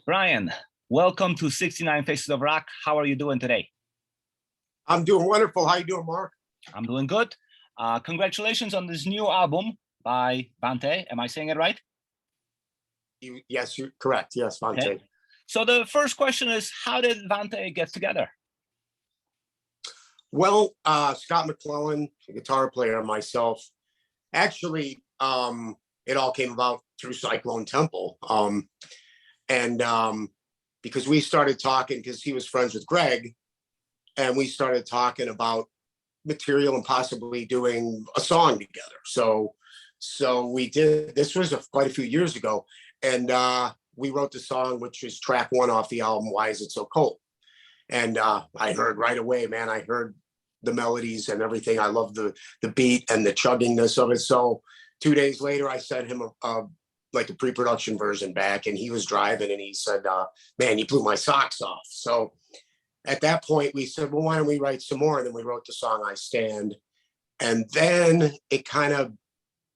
Brian, welcome to 69 Faces of Rock. How are you doing today? I'm doing wonderful. How you doing, Mark? I'm doing good. Congratulations on this new album by Vante. Am I saying it right? Yes, you're correct. Yes, Vante. Okay. So the first question is, how did Vante get together? Well, Scott McClellan, a guitar player, and myself, actually, it all came about through Cyclone Temple. Because we started talking, because he was friends with Greg, and we started talking about material and possibly doing a song together. So we did. This was quite a few years ago, and we wrote the song, which is track 1 off the album, Why Is It So Cold? And I heard right away, man, I heard the melodies and everything. I love the beat and the chuggingness of it. So 2 days later, I sent him like a pre-production version back, and he was driving, and he said, man, you blew my socks off. So at that point we said, well, why don't we write some more? And then we wrote the song I Stand. And then it kind of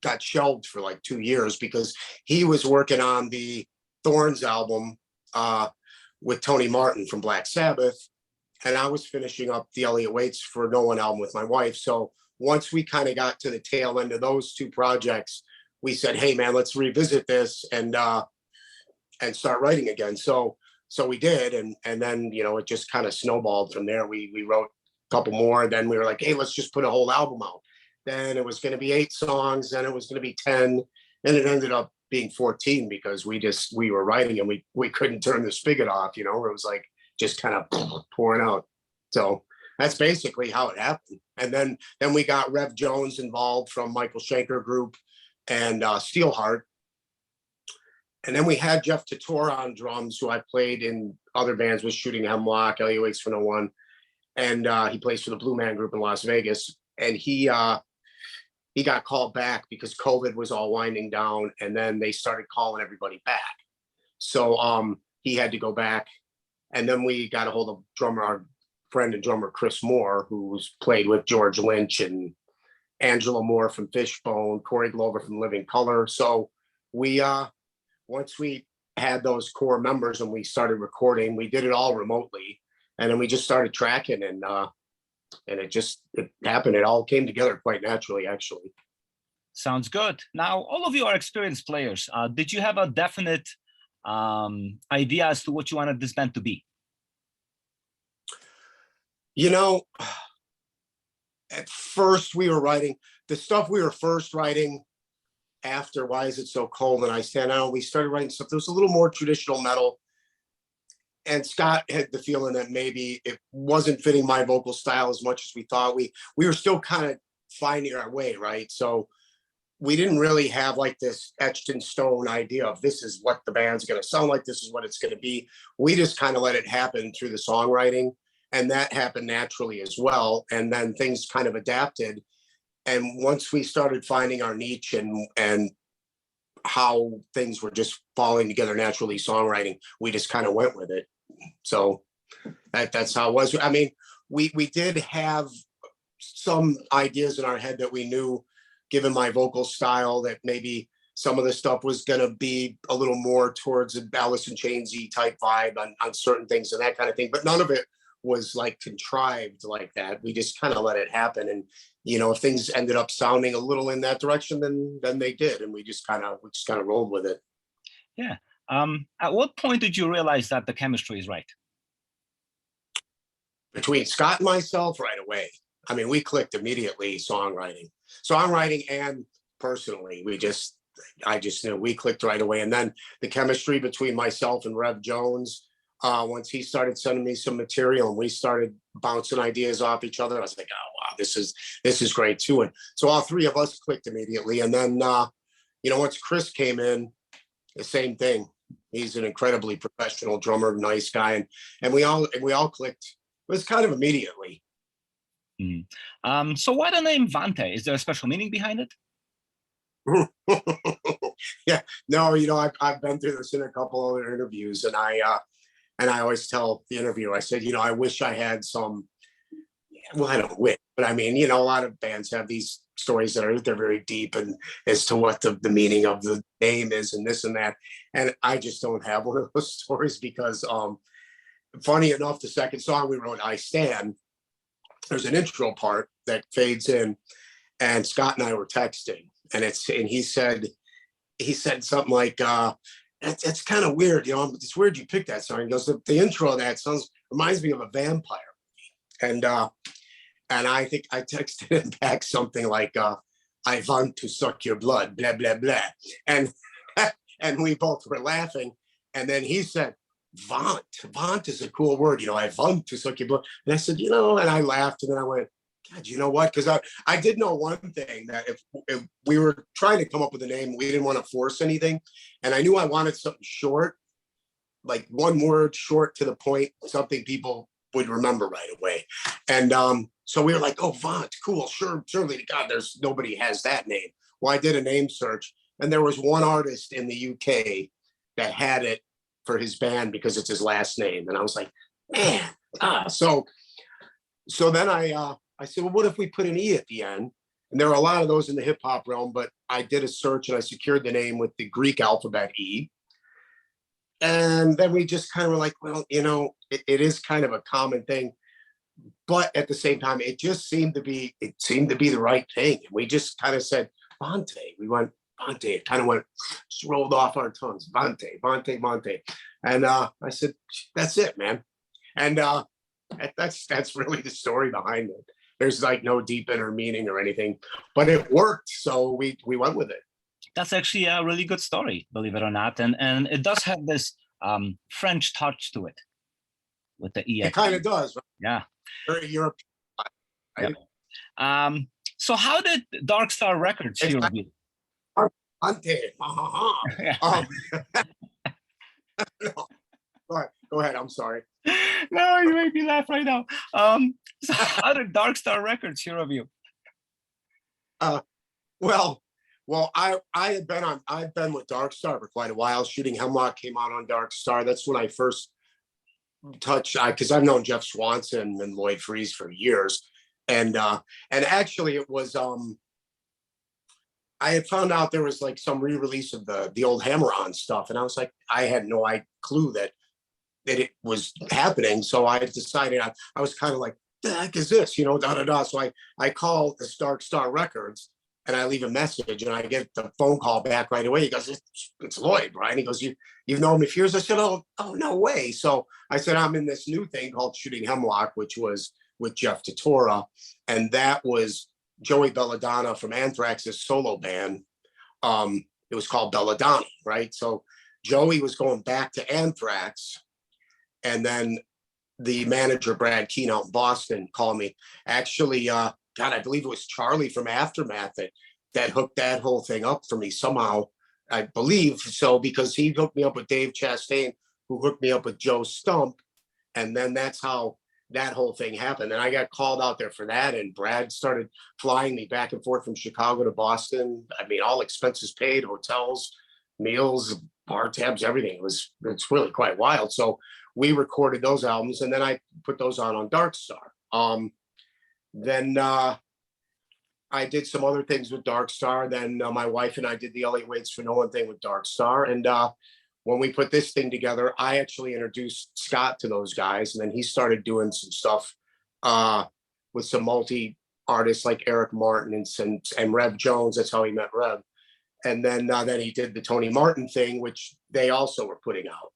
got shelved for like 2 years because he was working on the Thorns album with Tony Martin from Black Sabbath, and I was finishing up the Elliott Waits for No One album with my wife. So once we kind of got to the tail end of those 2 projects, we said, hey man, let's revisit this and start writing again. So we did, and then, you know, it just kind of snowballed from there. We wrote a couple more, and then we were like, hey, let's just put a whole album out. Then it was going to be 8 songs, then it was going to be 10, and it ended up being 14 because we were writing and we couldn't turn the spigot off, you know. It was like just kind of pouring out. So that's basically how it happened. And then we got Rev Jones involved from Michael Schenker Group and Steelheart. And then we had Jeff Tator on drums, who I played in other bands with Shooting Hemlock, Elliott Waits for No One. And he plays for the Blue Man Group in Las Vegas. And he got called back because COVID was all winding down, and then they started calling everybody back. So he had to go back. And then we got a hold of our friend and drummer, Chris Moore, who's played with George Lynch and Angela Moore from Fishbone, Corey Glover from Living Color. So we, once we had those core members and we started recording, we did it all remotely. And then we just started tracking, and it happened. It all came together quite naturally, actually. Sounds good. Now, all of you are experienced players. Did you have a definite idea as to what you wanted this band to be? You know, at first we were writing the stuff we were first writing after Why Is It So Cold and I Stand Out. We started writing stuff that was a little more traditional metal. And Scott had the feeling that maybe it wasn't fitting my vocal style as much as we thought. We were still kind of finding our way, right? So we didn't really have like this etched in stone idea of this is what the band's going to sound like, this is what it's going to be. We just kind of let it happen through the songwriting, and that happened naturally as well. And then things kind of adapted. And once we started finding our niche and how things were just falling together naturally, songwriting, we just kind of went with it. So that's how it was. I mean, we did have some ideas in our head that we knew, given my vocal style, that maybe some of the stuff was going to be a little more towards an Alice in Chainsy type vibe on certain things and that kind of thing. But none of it was like contrived like that. We just kind of let it happen. And, you know, if things ended up sounding a little in that direction, then they did. And we just kind of rolled with it. Yeah. At what point did you realize that the chemistry is right? Between Scott and myself, right away. I mean, we clicked immediately, songwriting and personally. I just knew we clicked right away. And then the chemistry between myself and Rev Jones, once he started sending me some material and we started bouncing ideas off each other, I was like, oh wow, this is great too. And so all 3 of us clicked immediately. And then you know, once Chris came in, the same thing. He's an incredibly professional drummer, nice guy, and we all clicked. It was kind of immediately. So why the name Vante? Is there a special meaning behind it? Yeah, no, you know, I've been through this in a couple other interviews, and I always tell the interviewer, I said, you know, I wish I had some. Well, I don't wish, but I mean, you know, a lot of bands have these stories that are, they're very deep and as to what the meaning of the name is and this and that. And I just don't have one of those stories because funny enough, the second song we wrote, I Stand, there's an intro part that fades in, and Scott and I were texting, and he said something like, that's kind of weird, you know, it's weird you picked that song. He goes, the intro of that reminds me of a vampire movie. And I think I texted him back something like, I want to suck your blood, blah, blah, blah. And we both were laughing. And then he said, Vante is a cool word, you know, I want to suck your blood. And I said, you know, and I laughed, and then I went, God, you know what? Because I did know one thing, that if we were trying to come up with a name, we didn't want to force anything. And I knew I wanted something short, like one word, short, to the point, something people would remember right away. And so we were like, oh, Vante, cool, sure, surely to God, there's nobody has that name. Well, I did a name search, and there was one artist in the UK that had it for his band because it's his last name. And I was like, man, so then I said, well, what if we put an E at the end? And there are a lot of those in the hip hop realm, but I did a search and I secured the name with the Greek alphabet E. And then we just kind of were like, well, you know, it is kind of a common thing, but at the same time, it seemed to be the right thing. And we just kind of said, Vonte. We went, Vonte. It kind of just rolled off our tongues. Vonte, Vonte, Vonte. And I said, that's it, man. And that's really the story behind it. There's like no deep inner meaning or anything, but it worked. So we went with it. That's actually a really good story, believe it or not. And it does have this French touch to it with the E. It kind of does. Right? Yeah. Very European. Right? Yep. So how did Dark Star Records hear of you? Vante. No. Go ahead. I'm sorry. No, you make me laugh right now. So how did Dark Star Records hear of you? Well, I've been with Dark Star for quite a while. Shooting Hemlock came out on Dark Star. That's when I first touched, because I've known Jeff Swanson and Lloyd Freeze for years, and actually it was I had found out there was like some re-release of the old Hammer-On stuff, and I was like, I had no clue that it was happening. So I decided I was kind of like, the heck is this, you know, da da da. So I call the Dark Star Records and I leave a message, and I get the phone call back right away. He goes, it's Lloyd, Brian. He goes, you've known me for years. I said, oh, no way. So I said, I'm in this new thing called Shooting Hemlock, which was with Jeff Tatora, and that was Joey Belladonna from Anthrax's solo band. It was called Belladonna, right? So Joey was going back to Anthrax, and then the manager, Brad Keene out in Boston, called me. Actually, God, I believe it was Charlie from Aftermath that hooked that whole thing up for me somehow. I believe so, because he hooked me up with Dave Chastain, who hooked me up with Joe Stump. And then that's how that whole thing happened. And I got called out there for that. And Brad started flying me back and forth from Chicago to Boston. I mean, all expenses paid, hotels, meals, bar tabs, everything. It's really quite wild. So we recorded those albums, and then I put those on Dark Star. Then I did some other things with Dark Star. Then my wife and I did the LA Waits for No One thing with Dark Star. And when we put this thing together, I actually introduced Scott to those guys. And then he started doing some stuff with some multi-artists like Eric Martin and Rev Jones. That's how he met Rev. And then he did the Tony Martin thing, which they also were putting out.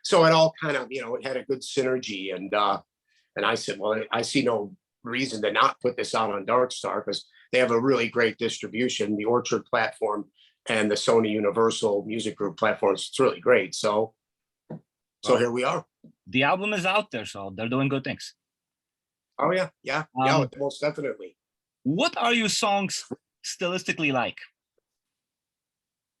So it all kind of, it had a good synergy. And I said, well, I see no reason to not put this out on Dark Star, because they have a really great distribution, the Orchard platform and the Sony Universal Music Group platforms. It's really great. So here we are. The album is out there, so they're doing good things. Oh yeah, most definitely. What are your songs stylistically like?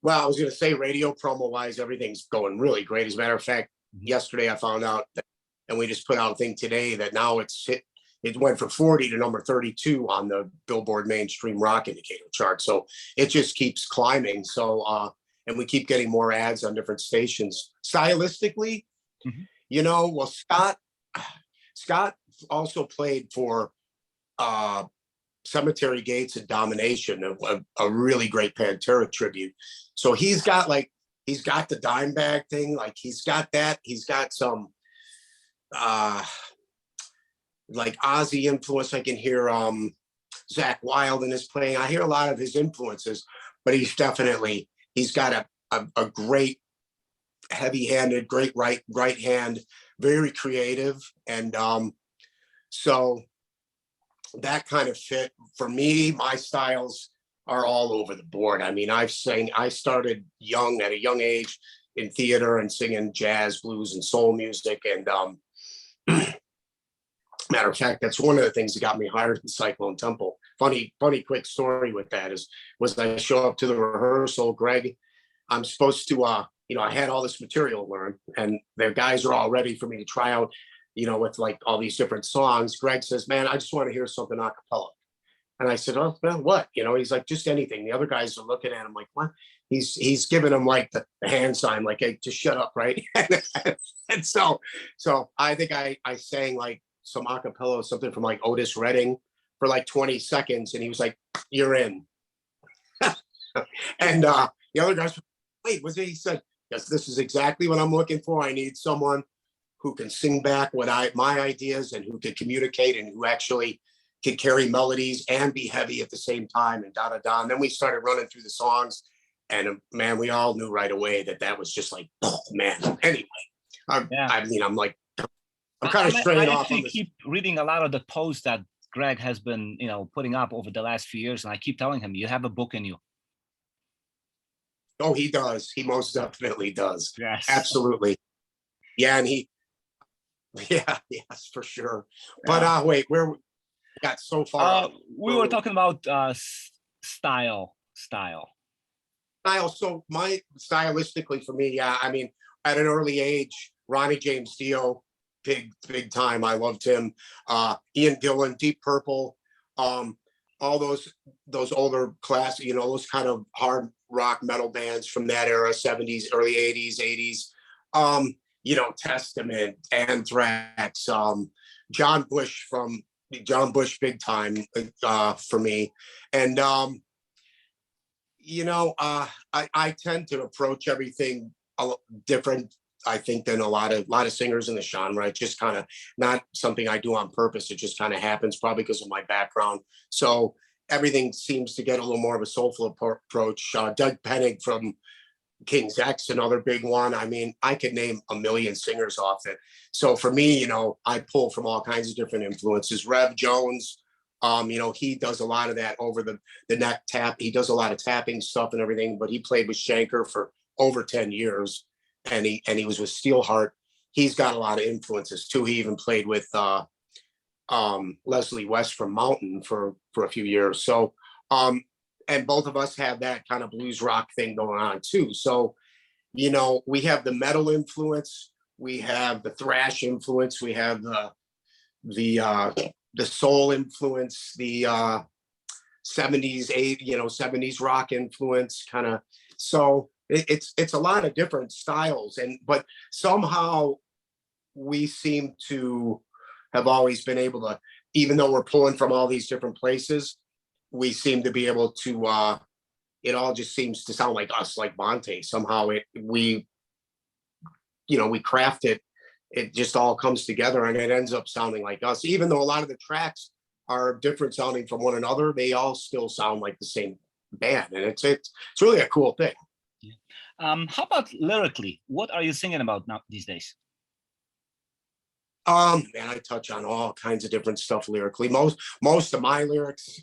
Well, I was going to say, radio promo wise, everything's going really great. As a matter of fact, yesterday I found out that, and we just put out a thing today, that now it went from 40 to number 32 on the Billboard mainstream rock indicator chart. So it just keeps climbing. So, and we keep getting more ads on different stations. Stylistically, Scott also played for Cemetery Gates and Domination, a really great Pantera tribute. So he's got the Dimebag thing, like he's got that. He's got some like Ozzy influence. I can hear Zakk Wylde in his playing. I hear a lot of his influences, but he's got a great heavy-handed, great right hand, very creative, and so that kind of fit for me. My styles are all over the board. I mean, I started young, at a young age, in theater and singing jazz, blues, and soul music. And matter of fact, that's one of the things that got me hired in Cyclone Temple. Funny quick story with that was I show up to the rehearsal, Greg, I'm supposed to I had all this material learned, and the guys are all ready for me to try out, with like all these different songs. Greg says, "Man, I just want to hear something a cappella." And I said, "Oh, well, what?" He's like, "Just anything." The other guys are looking at him like, "What?" He's giving him like the hand sign, like, "Hey, just shut up," right? And so I think I sang like some a cappella, something from like Otis Redding for like 20 seconds, and he was like, "You're in." And the other guys, "Wait, was it?" He said, "Yes, this is exactly what I'm looking for. I need someone who can sing back my ideas, and who can communicate, and who actually can carry melodies and be heavy at the same time," and da. And then we started running through the songs, and man, we all knew right away that was just like, oh man. Anyway, I'm kind of straying off. I keep reading a lot of the posts that Greg has been, putting up over the last few years, and I keep telling him, you have a book in you. Oh, he does. He most definitely does. Yes, absolutely. Yeah, and yes, for sure. But wait, where we got so far? We were talking about style. So stylistically for me, yeah, I mean, at an early age, Ronnie James Dio, big time. I loved him. Ian Gillan, Deep Purple, all those older class, those kind of hard rock metal bands from that era, 70s, early 80s. Testament, Anthrax, John Bush, big time for me. And I tend to approach everything different, I think, than a lot of singers in the genre. It's just kind of not something I do on purpose. It just kind of happens, probably because of my background. So everything seems to get a little more of a soulful approach. Doug Penning from King's X, another big one. I mean, I could name a million singers off it. So for me, I pull from all kinds of different influences. Rev Jones, he does a lot of that over the neck tap. He does a lot of tapping stuff and everything, but he played with Schenker for over 10 years, and he was with Steelheart. He's got a lot of influences too. He even played with Leslie West from Mountain for a few years. So and both of us have that kind of blues rock thing going on too. So, we have the metal influence, we have the thrash influence, we have the soul influence, the 70s rock influence kind of. So it's a lot of different styles, but somehow we seem to have always been able to, even though we're pulling from all these different places, we seem to be able to, it all just seems to sound like us, like Vante. Somehow we craft it, it just all comes together, and it ends up sounding like us. Even though a lot of the tracks are different sounding from one another, they all still sound like the same band. And it's really a cool thing. Yeah. How about lyrically? What are you singing about now these days? Man, I touch on all kinds of different stuff lyrically. Most of my lyrics,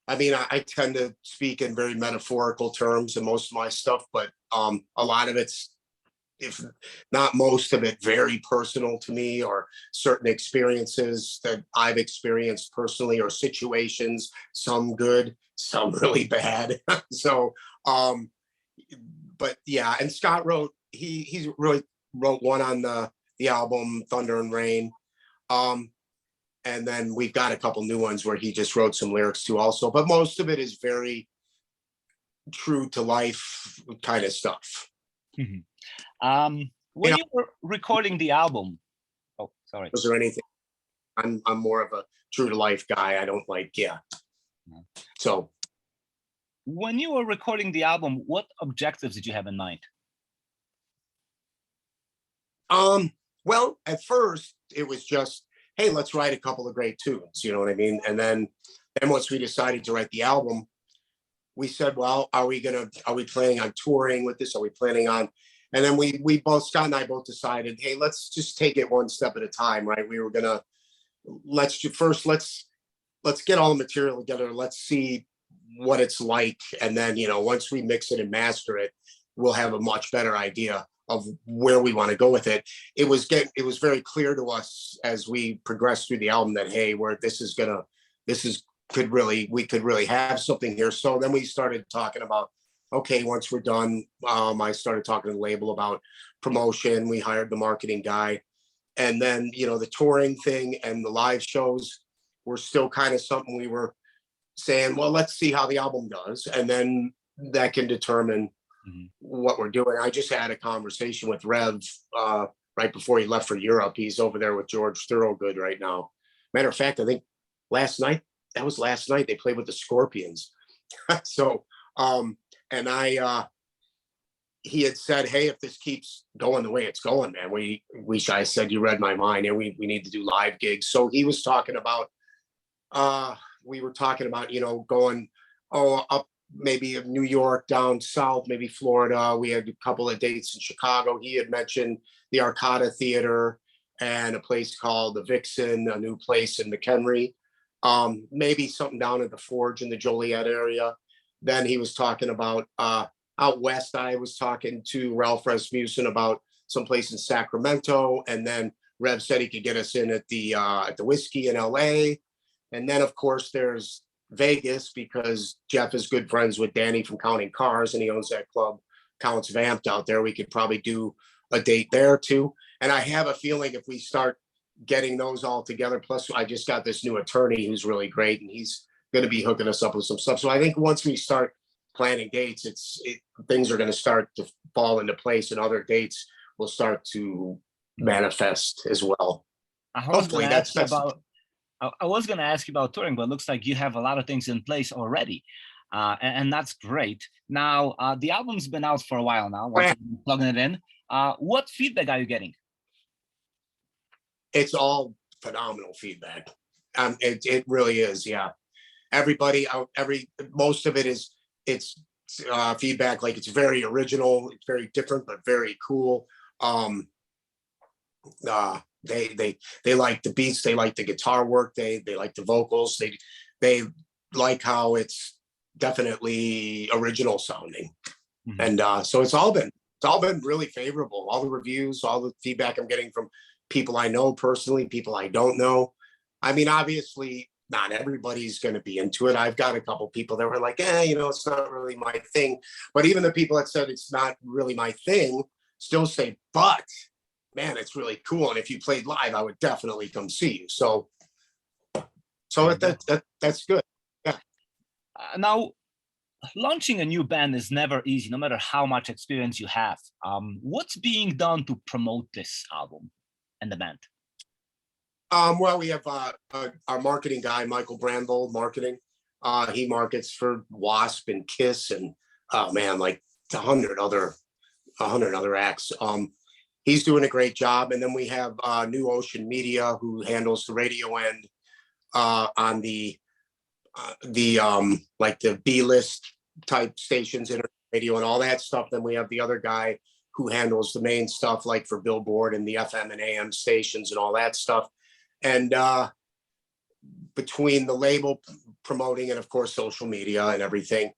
I mean, I tend to speak in very metaphorical terms in most of my stuff, but a lot of it's, if not most of it, very personal to me, or certain experiences that I've experienced personally, or situations, some good, some really bad. So, but yeah, and Scott wrote, he really wrote one on the album Thunder and Rain. And then we've got a couple new ones where he just wrote some lyrics too also, but most of it is very true to life kind of stuff. Mm-hmm. When you were recording the album, oh, sorry. Was there anything? I'm more of a true to life guy. I don't like, yeah. So when you were recording the album, what objectives did you have in mind? Well, at first it was just, hey, let's write a couple of great tunes, you know what I mean? And then once we decided to write the album, we said, well, are we planning on touring with this? Are we planning on, and then we both, Scott and I both decided, hey, let's just take it one step at a time, right? We were gonna, let's get all the material together. Let's see what it's like. And then, you know, once we mix it and master it, we'll have a much better idea of where we want to go with it. It was very clear to us as we progressed through the album that, hey, we could really have something here. So then we started talking about, okay, once we're done, I started talking to the label about promotion. We hired the marketing guy. And then, you know, the touring thing and the live shows were still kind of something we were saying, well, let's see how the album does. And then that can determine what we're doing. I just had a conversation with Rev right before he left for Europe. He's over there with George Thorogood right now. Matter of fact, I think last night they played with the Scorpions. So, he had said, hey, if this keeps going the way it's going, man, I said, you read my mind, and we need to do live gigs. So he was talking about, we were talking about, you know, going, up maybe New York, down south, maybe Florida. We had a couple of dates in Chicago. He had mentioned the Arcada Theater and a place called the Vixen, a new place in McHenry. Maybe something down at the Forge in the Joliet area. Then he was talking about out west. I was talking to Ralph Rasmussen about someplace in Sacramento, and then Rev said he could get us in at the Whiskey in LA. And then of course there's Vegas, because Jeff is good friends with Danny from Counting Cars, and he owns that club, Counts Vamped, out there. We could probably do a date there too. And I have a feeling if we start getting those all together, plus I just got this new attorney who's really great, and he's going to be hooking us up with some stuff. So I think once we start planning dates, things are going to start to fall into place, and other dates will start to manifest as well. Hopefully I was going to ask you about touring, but it looks like you have a lot of things in place already. And that's great. Now, the album's been out for a while now, plugging it in. What feedback are you getting? It's all phenomenal feedback. It really is. Yeah. Most of it it's feedback. Like, it's very original. It's very different, but very cool. They like the beats. They like the guitar work. They like the vocals. They like how it's definitely original sounding. And so it's all been really favorable. All the reviews, all the feedback I'm getting from people I know personally, people I don't know. I mean, obviously not everybody's going to be into it. I've got a couple people that were like, you know, it's not really my thing. But even the people that said it's not really my thing still say, but man, it's really cool. And if you played live, I would definitely come see you. So that's good. Yeah. Now, launching a new band is never easy, no matter how much experience you have. What's being done to promote this album and the band? Well, we have our marketing guy, Michael Brandvold, marketing. He markets for Wasp and Kiss and, oh man, like 100 other acts. He's doing a great job. And then we have New Ocean Media, who handles the radio end on the like the B-list type stations, internet radio and all that stuff. Then we have the other guy who handles the main stuff, like for Billboard and the FM and AM stations and all that stuff. And between the label promoting and of course social media and everything,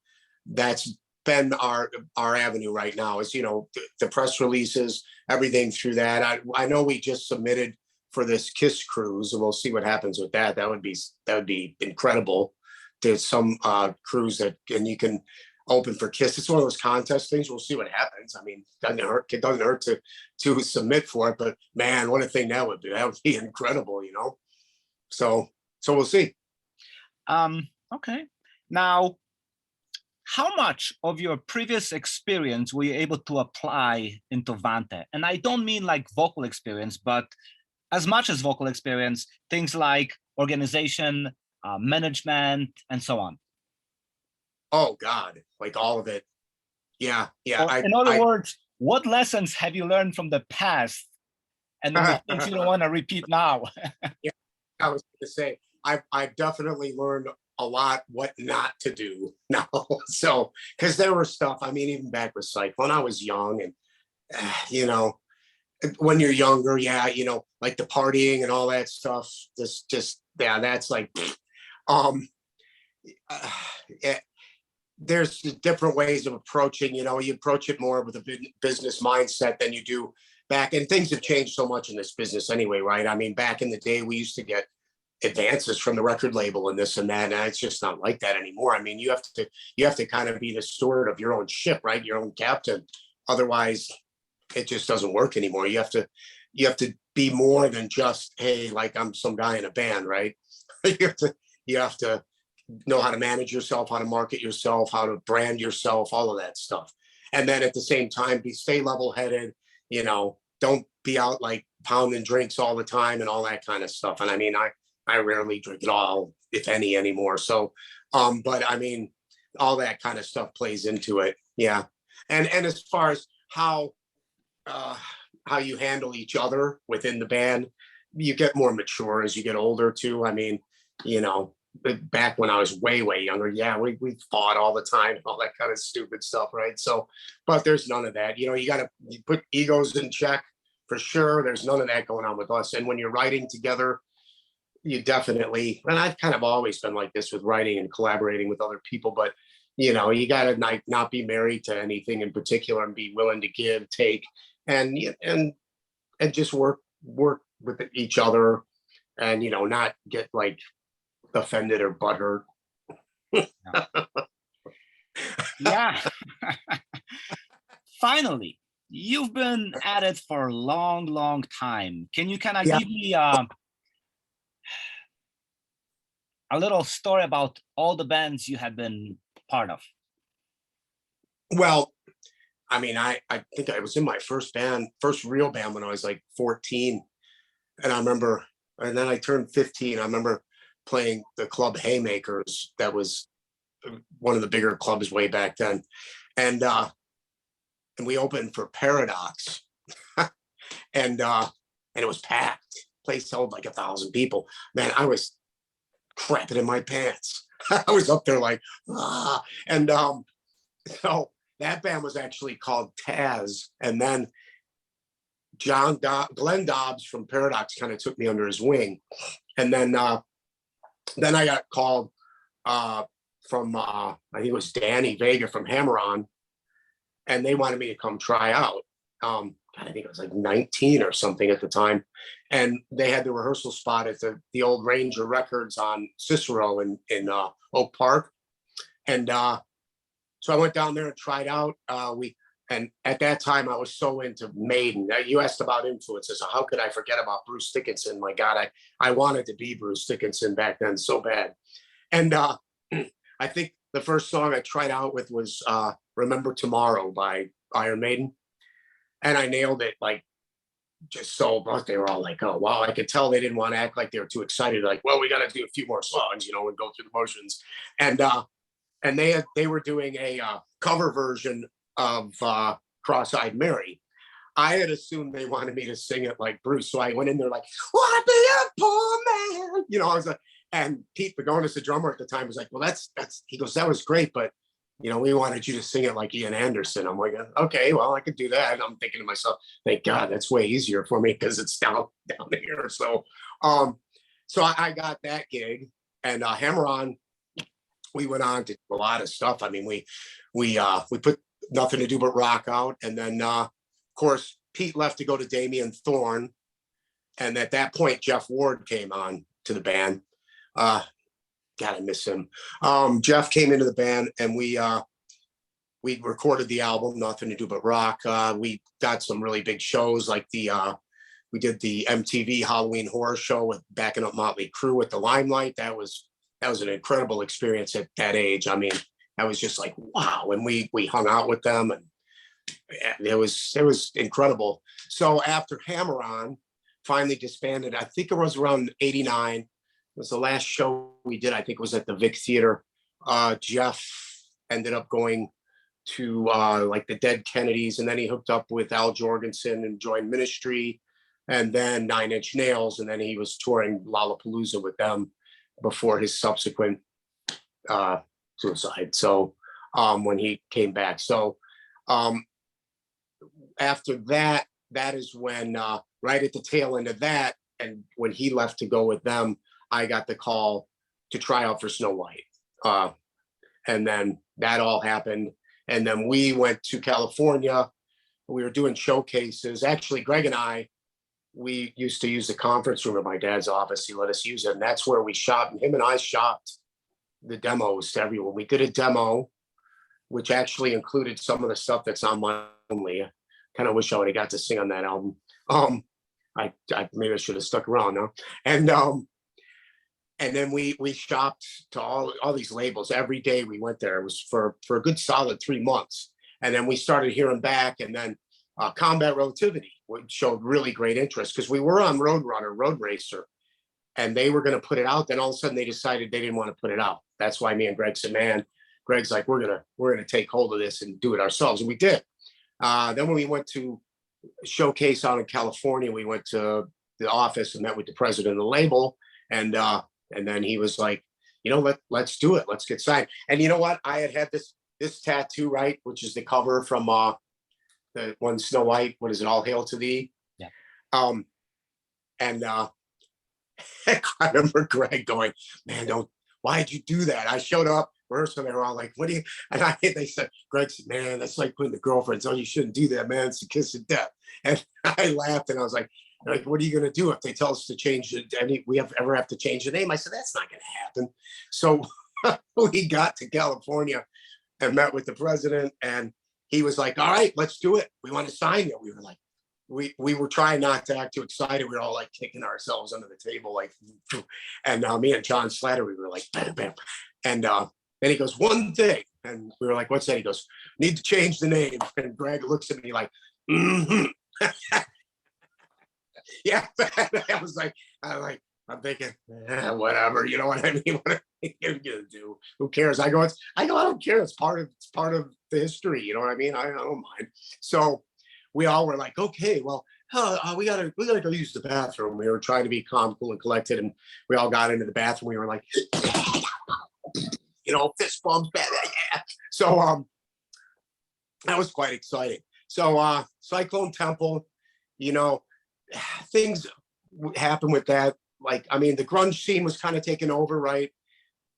that's been our avenue right now, is, you know, the press releases, everything through that. I know we just submitted for this Kiss cruise, and we'll see what happens with that. That would be incredible. There's some cruise and you can open for Kiss. It's one of those contest things. We'll see what happens. I mean, it doesn't hurt to submit for it, but man, what a thing that would be. That would be incredible, you know. So we'll see. Okay. Now, how much of your previous experience were you able to apply into Vante? And I don't mean like vocal experience, but as much as vocal experience, things like organization, management, and so on? Oh God, like all of it. Yeah, yeah. Or in other words, what lessons have you learned from the past, and then the things you don't want to repeat now? Yeah, I was going to say, I've definitely learned a lot what not to do now. So, because there was stuff, I mean, even back with psych when I was young, and you know, when you're younger, yeah, you know, like the partying and all that stuff, just yeah, that's like, um, yeah, there's different ways of approaching, you know, you approach it more with a business mindset than you do back, and things have changed so much in this business anyway, right? I mean, back in the day, we used to get advances from the record label and this and that, and it's just not like that anymore. I mean, you have to kind of be the steward of your own ship, right? Your own captain. Otherwise, it just doesn't work anymore. You have to be more than just, hey, like I'm some guy in a band, right? You have to know how to manage yourself, how to market yourself, how to brand yourself, all of that stuff. And then at the same time, stay level headed, you know, don't be out like pounding drinks all the time and all that kind of stuff. And I mean, I rarely drink at all, if any, anymore. So, but I mean, all that kind of stuff plays into it. Yeah. And as far as how you handle each other within the band, you get more mature as you get older too. I mean, you know, back when I was way younger, yeah, we fought all the time, all that kind of stupid stuff, right? So, but there's none of that. You know, you put egos in check for sure. There's none of that going on with us. And when you're writing together, you definitely, and I've kind of always been like this with writing and collaborating with other people, but you know, you got to not be married to anything in particular and be willing to give, take, and just work with each other, and you know, not get like offended or butthurt. Yeah. Finally, you've been at it for a long time. Can you kind of give me a little story about all the bands you have been part of? Well, I mean, I think I was in my first real band when I was like 14. And I remember, and then I turned 15. I remember playing the club Haymakers. That was one of the bigger clubs way back then. And we opened for Paradox. and it was packed. Place held like 1,000 people. Man, I was crapping in my pants. I was up there like, ah. And so that band was actually called Taz. And then Glenn Dobbs from Paradox kind of took me under his wing. And then I got called from, I think it was Danny Vega from Hammer On, and they wanted me to come try out. I think I was like 19 or something at the time. And they had the rehearsal spot at the old Ranger Records on Cicero in Oak Park. And so I went down there and tried out. And at that time, I was so into Maiden. You asked about influences. How could I forget about Bruce Dickinson? My God, I wanted to be Bruce Dickinson back then so bad. And I think the first song I tried out with was Remember Tomorrow by Iron Maiden. And I nailed it, like, just so much. They were all like, oh, wow. I could tell they didn't want to act like they were too excited. Like, well, we got to do a few more songs, you know, and go through the motions. And they were doing a cover version of Cross-Eyed Mary. I had assumed they wanted me to sing it like Bruce. So I went in there like, what be a poor man? You know, I was like, and Pete Pagonis, the drummer at the time, was like, well, that's, he goes, that was great, but you know, we wanted you to sing it like Ian Anderson. I'm like, okay, well, I could do that. And I'm thinking to myself, thank God, that's way easier for me because it's down here. So, so I got that gig, and Hammer On, we went on to do a lot of stuff. I mean, we put Nothing to Do But Rock out, and then of course Pete left to go to Damien Thorne, and at that point Jeff Ward came on to the band. God, I miss him. Jeff came into the band, and we recorded the album Nothing to Do But Rock. We got some really big shows, like we did the MTV Halloween Horror Show with backing up Motley Crue with the Limelight. That was an incredible experience at that age. I mean, I was just like, wow. And we hung out with them, and it was incredible. So after Hammer On, finally disbanded. I think it was around 89. It was the last show we did. I think it was at the Vic Theater. Jeff ended up going to like the Dead Kennedys, and then he hooked up with Al Jorgensen and joined Ministry, and then Nine Inch Nails, and then he was touring Lollapalooza with them before his subsequent suicide. So when he came back. So after that, that is when right at the tail end of that, and when he left to go with them, I got the call to try out for Snow White. And then that all happened. And then we went to California. We were doing showcases. Actually, Greg and I, we used to use the conference room at my dad's office. He let us use it. And that's where we shopped. And him and I shopped the demos to everyone. We did a demo, which actually included some of the stuff that's on my only. I kind of wish I would have got to sing on that album. I maybe I should have stuck around, no? And then we shopped to all these labels. Every day we went there. It was for a good solid 3 months. And then we started hearing back, and then Combat Relativity showed really great interest because we were on Roadrunner, Road Racer, and they were going to put it out. Then all of a sudden they decided they didn't want to put it out. That's why me and Greg said, man, Greg's like, we're gonna take hold of this and do it ourselves. And we did. Then when we went to showcase out in California, we went to the office and met with the president of the label. And then he was like, you know, let's do it. Let's get signed. And you know what? I had this tattoo, right? Which is the cover from the one Snow White. What is it? All Hail to Thee. Yeah. And I remember Greg going, man, why'd you do that? I showed up rehearsal. They were all like, what do you, and they said, Greg said, man, that's like putting the girlfriends on. You shouldn't do that, man. It's a kiss of death. And I laughed and I was like, what are you going to do if they tell us to change it? Ever have to change the name? I said, that's not going to happen. So we got to California and met with the president, and he was like, all right, let's do it. We want to sign you. We were like, we were trying not to act too excited. We were all like kicking ourselves under the table, like, and me and John Slatter, we were like, bam, bam. And then he goes, one thing. And we were like, what's that? He goes, need to change the name. And Greg looks at me like, mm-hmm. Yeah. I'm thinking, whatever, you know what I mean? What are you gonna do? Who cares? I don't care. It's part of the history. You know what I mean? I don't mind. So we all were like, okay, well, we gotta go use the bathroom. We were trying to be calm, cool, and collected, and we all got into the bathroom. We were like, you know, fist bumps, yeah. So that was quite exciting. So Cyclone Temple, you know, things happen with that. Like, I mean, the grunge scene was kind of taken over, right?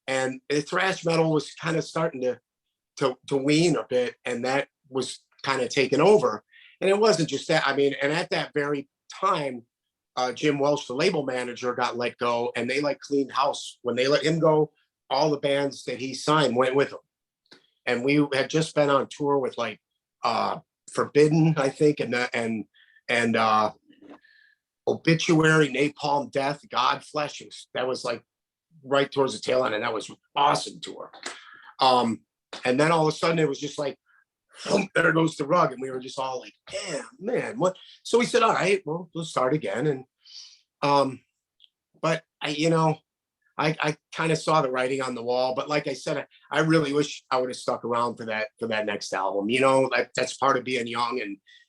And the thrash metal was kind of starting to wean a bit, and that was kind of taken over. And it wasn't just that. I mean, and at that very time, Jim Welsh, the label manager, got let go, and they like cleaned house. When they let him go, all the bands that he signed went with him. And we had just been on tour with like Forbidden, I think, and Obituary, Napalm Death, Godflesh. That was like right towards the tail end, and that was an awesome tour. And then all of a sudden it was just like, there goes the rug, and we were just all like, damn, man, what? So we said, all right, well, we'll start again. And but I kind of saw the writing on the wall. But like I said, I really wish I would have stuck around for that next album. You know, that's part of being young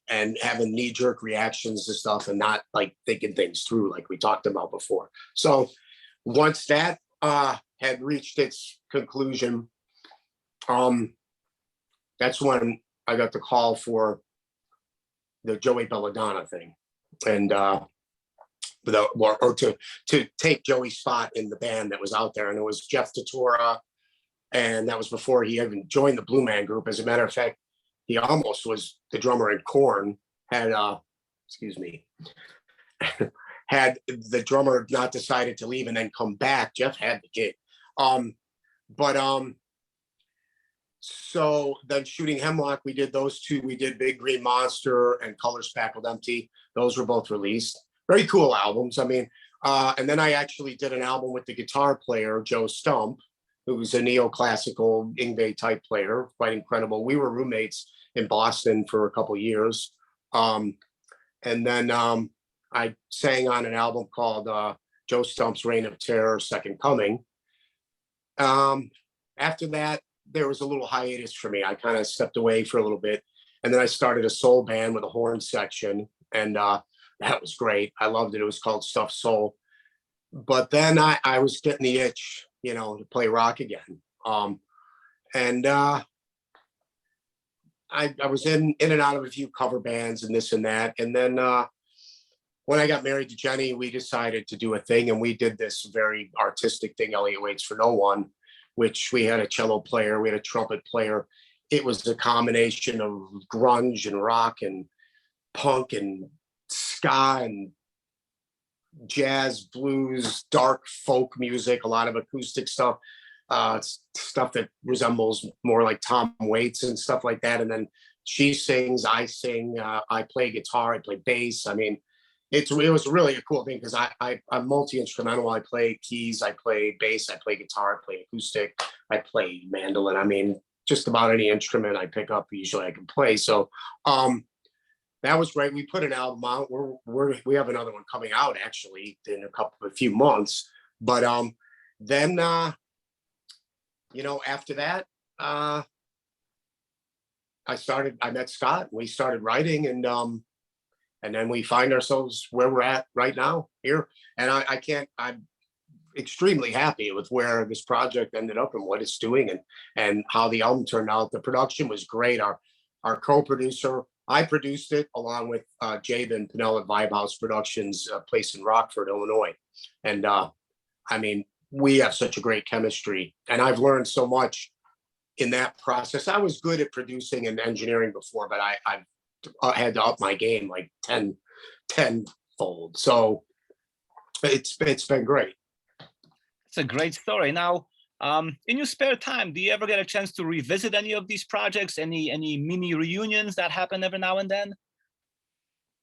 and having knee-jerk reactions to stuff and not like thinking things through like we talked about before. So once that had reached its conclusion, that's when I got the call for the Joey Belladonna thing, and to take Joey's spot in the band that was out there. And it was Jeff Tatora, and that was before he even joined the Blue Man Group. As a matter of fact, he almost was the drummer in Korn. Had had the drummer not decided to leave and then come back, Jeff had the gig. So then Shooting Hemlock, we did those two. We did Big Green Monster and Colors Spackled Empty. Those were both released. Very cool albums. I mean, and then I actually did an album with the guitar player, Joe Stump, who was a neoclassical Yngwie type player, quite incredible. We were roommates in Boston for a couple of years. And then I sang on an album called Joe Stump's Reign of Terror, Second Coming. After that, there was a little hiatus for me. I kind of stepped away for a little bit. And then I started a soul band with a horn section. And that was great. I loved it. It was called Stuff Soul. But then I was getting the itch, you know, to play rock again. And I was in and out of a few cover bands and this and that. And then when I got married to Jenny, we decided to do a thing. And we did this very artistic thing, Elliot Waits for No One, which we had a cello player, we had a trumpet player. It was a combination of grunge and rock and punk and ska and jazz, blues, dark folk music, a lot of acoustic stuff, stuff that resembles more like Tom Waits and stuff like that. And then she sings, I sing, I play guitar, I play bass. I mean, it was really a cool thing because I'm multi-instrumental. I play keys, I play bass, I play guitar, I play acoustic, I play mandolin. I mean, just about any instrument I pick up, usually I can play. So that was great. We put an album out. We have another one coming out actually in a few months. But then you know, after that, I met Scott. We started writing, and then we find ourselves where we're at right now here. And I'm extremely happy with where this project ended up and what it's doing and how the album turned out. The production was great. Our co-producer, I produced it along with Jabin Pinnell at Vibe House Productions, place in Rockford, Illinois. And I mean, we have such a great chemistry, and I've learned so much in that process. I was good at producing and engineering before, but I've had to up my game like 10-fold. So it's been great. It's a great story. Now, in your spare time, do you ever get a chance to revisit any of these projects? Any mini reunions that happen every now and then?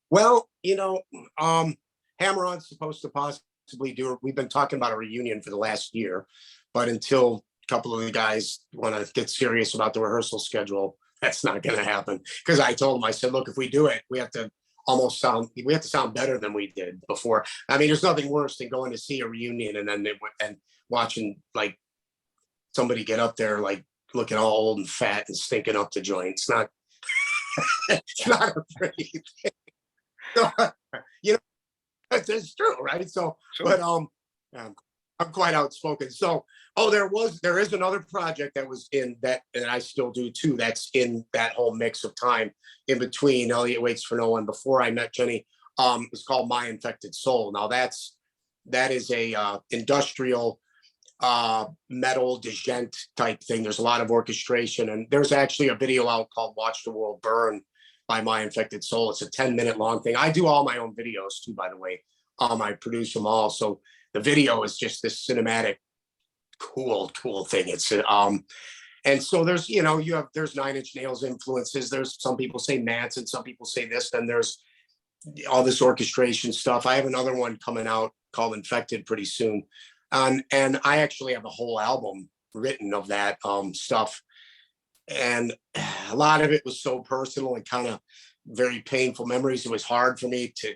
Well, you know, Hammer-On's supposed to possibly do. We've been talking about a reunion for the last year, but until a couple of the guys want to get serious about the rehearsal schedule, that's not going to happen. Because I told them, I said, look, if we do it, we have to sound better than we did before. I mean, there's nothing worse than going to see a reunion and watching like somebody get up there like looking all old and fat and stinking up the joint. It's not it's not a pretty thing. So, you know, that's true, right? So sure. But I'm quite outspoken. So there is another project that was in that, and I still do too, that's in that whole mix of time in between Elliot Waits for No One before I met Jenny. It's called My Infected Soul. Now that is a industrial metal djent type thing. There's a lot of orchestration, and there's actually a video out called Watch the World Burn by My Infected Soul. It's a 10-minute long thing. I do all my own videos too, by the way. I produce them all. So the video is just this cinematic, cool thing. It's and so there's, you know, there's Nine Inch Nails influences. There's some people say Nats and some people say this. Then there's all this orchestration stuff. I have another one coming out called Infected pretty soon. And I actually have a whole album written of that stuff. And a lot of it was so personal and kind of very painful memories. It was hard for me to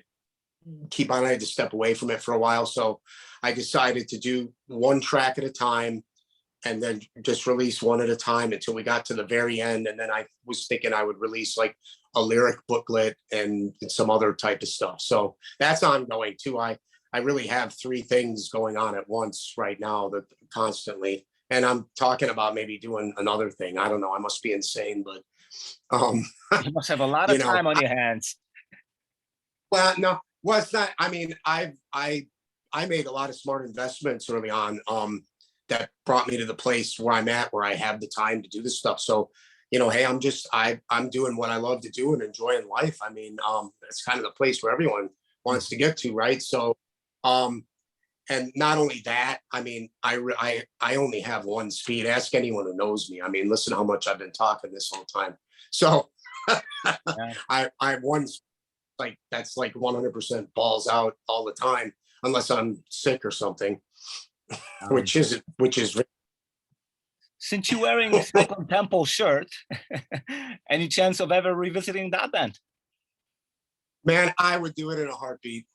keep on. I had to step away from it for a while. So I decided to do one track at a time and then just release one at a time until we got to the very end. And then I was thinking I would release like a lyric booklet and some other type of stuff. So that's ongoing too. I really have 3 things going on at once right now that constantly, and I'm talking about maybe doing another thing. I don't know. I must be insane, but you must have a lot of time on your hands. Well, no, well, it's not. I mean, I made a lot of smart investments early on that brought me to the place where I'm at, where I have the time to do this stuff. So, you know, hey, I'm doing what I love to do and enjoying life. I mean, it's kind of the place where everyone wants to get to, right? So, and not only that, I mean, I only have one speed. Ask anyone who knows me. I mean, listen how much I've been talking this whole time. So yeah. I have one, like, that's like 100% balls out all the time, unless I'm sick or something, which is. Since you're wearing a Second Temple shirt, any chance of ever revisiting that band? Man, I would do it in a heartbeat.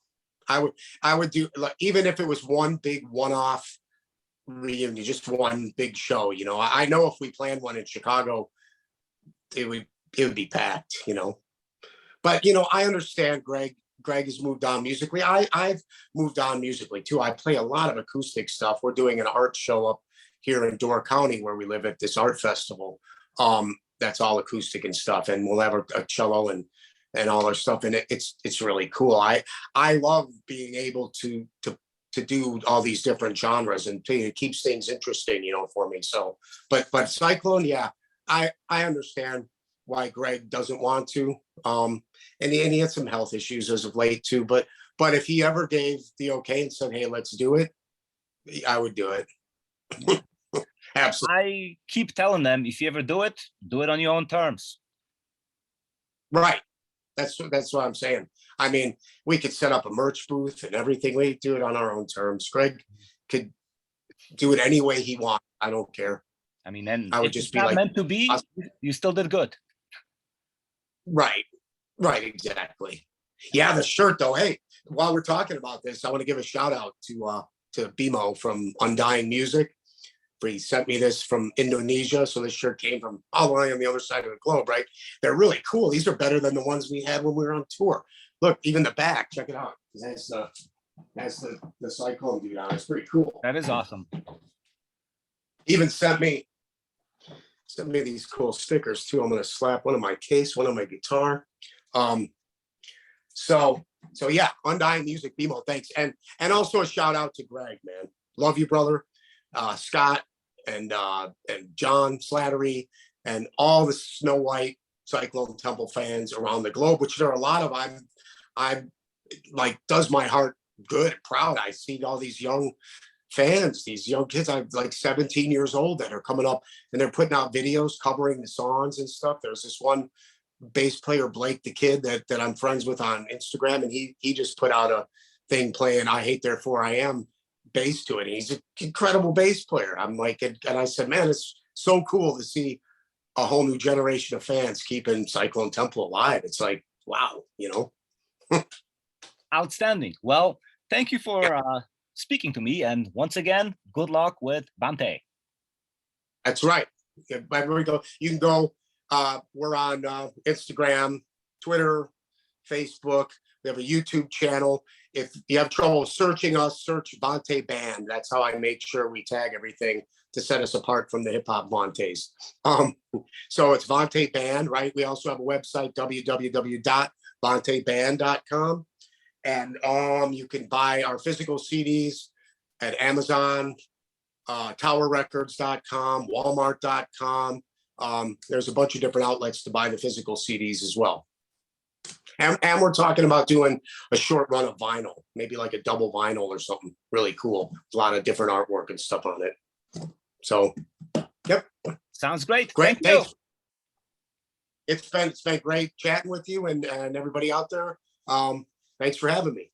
I would do, like, even if it was one big one-off reunion, just one big show, you know. I know if we planned one in Chicago, it would be packed, you know. But you know, I understand Greg has moved on musically. I've moved on musically too. I play a lot of acoustic stuff. We're doing an art show up here in Door County where we live at this art festival. That's all acoustic and stuff, and we'll have a cello and all our stuff, and it's really cool. I love being able to do all these different genres, and it keeps things interesting, you know, for me. So, but Cyclone, yeah, I understand why Greg doesn't want to. And he had some health issues as of late too. But if he ever gave the okay and said, "Hey, let's do it," I would do it. Absolutely. I keep telling them, if you ever do it on your own terms. Right. That's what I'm saying. I mean, we could set up a merch booth and everything. We do it on our own terms. Greg could do it any way he wants. I don't care. I mean, and I would if just it's be not like, meant to be, you still did good. Right, exactly. Yeah, the shirt though. Hey, while we're talking about this, I want to give a shout out to Bimo from Undying Music. He sent me this from Indonesia. So this shirt came from all the way on the other side of the globe, right? They're really cool. These are better than the ones we had when we were on tour. Look, even the back, check it out. That's the Cyclone dude on. It's pretty cool. That is awesome. Even sent me these cool stickers too. I'm gonna slap one on my case, one on my guitar. So yeah, Undying Music, Bimo, thanks. And also a shout out to Greg, man. Love you, brother. Scott and John Slattery and all the Snow White Cyclone Temple fans around the globe, which there are a lot of. I'm like, does my heart good, proud. I see all these young fans, these young kids. I'm like 17 years old that are coming up and they're putting out videos covering the songs and stuff. There's this one bass player, Blake the Kid, that I'm friends with on Instagram, and he just put out a thing playing "I Hate Therefore I Am" bass to it. And he's an incredible bass player. I'm like, and I said, man, it's so cool to see a whole new generation of fans keeping Cyclone Temple alive. It's like, wow, you know. Outstanding. Well, thank you for speaking to me, and once again, good luck with Vante. That's right. You can go. We're on Instagram, Twitter, Facebook. We have a YouTube channel. If you have trouble searching us, search Vante Band. That's how I make sure we tag everything to set us apart from the hip hop Vantes. So it's Vante Band, right? We also have a website, www.vanteband.com. And you can buy our physical CDs at Amazon, towerrecords.com, walmart.com. There's a bunch of different outlets to buy the physical CDs as well. And we're talking about doing a short run of vinyl, maybe like a double vinyl or something really cool. A lot of different artwork and stuff on it. So, yep. Sounds great. Great. Thank Thanks. You. It's been great chatting with you and everybody out there. Thanks for having me.